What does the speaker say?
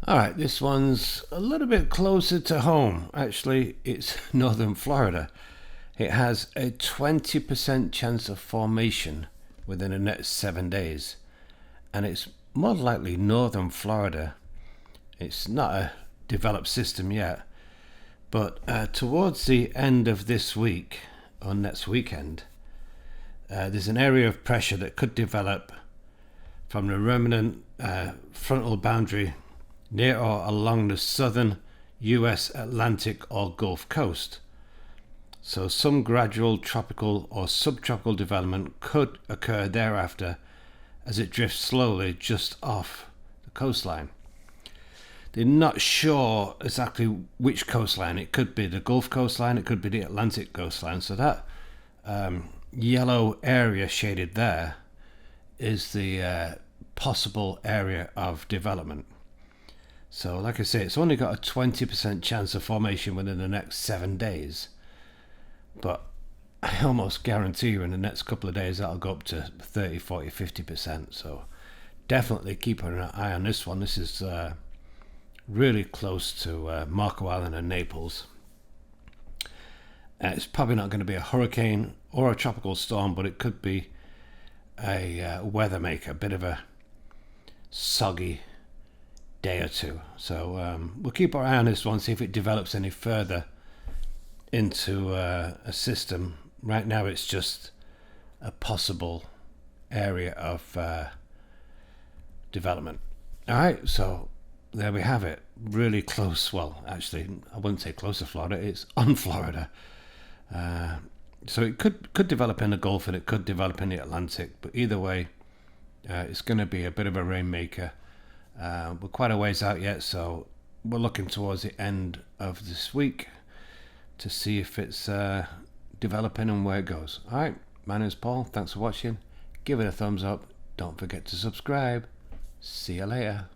All right, this one's a little bit closer to home. Actually, it's northern Florida. It has a 20% chance of formation within the next 7 days. And it's more likely northern Florida. It's not a developed system yet. But towards the end of this week, or next weekend, there's an area of pressure that could develop from the remnant frontal boundary near or along the southern US Atlantic or Gulf Coast. So some gradual tropical or subtropical development could occur thereafter as it drifts slowly just off the coastline. They're not sure exactly which coastline. It could be the Gulf coastline, it could be the Atlantic coastline. So that yellow area shaded there is the possible area of development. So like I say, it's only got a 20% chance of formation within the next 7 days. But I almost guarantee you in the next couple of days that'll go up to 30, 40, 50%. So definitely keep an eye on this one. This is really close to Marco Island and Naples. It's probably not going to be a hurricane or a tropical storm, but it could be a weather maker, a bit of a soggy day or two. So we'll keep our eye on this one, see if it develops any further into a system. Right now it's just a possible area of development. All right, so there we have it. Really close. Well, actually, I wouldn't say close to Florida. It's on Florida. So it could develop in the Gulf and it could develop in the Atlantic. But either way, it's going to be a bit of a rainmaker. We're quite a ways out yet, so we're looking towards the end of this week to see if it's developing and where it goes. All right, my name is Paul. Thanks for watching. Give it a thumbs up. Don't forget to subscribe. See you later.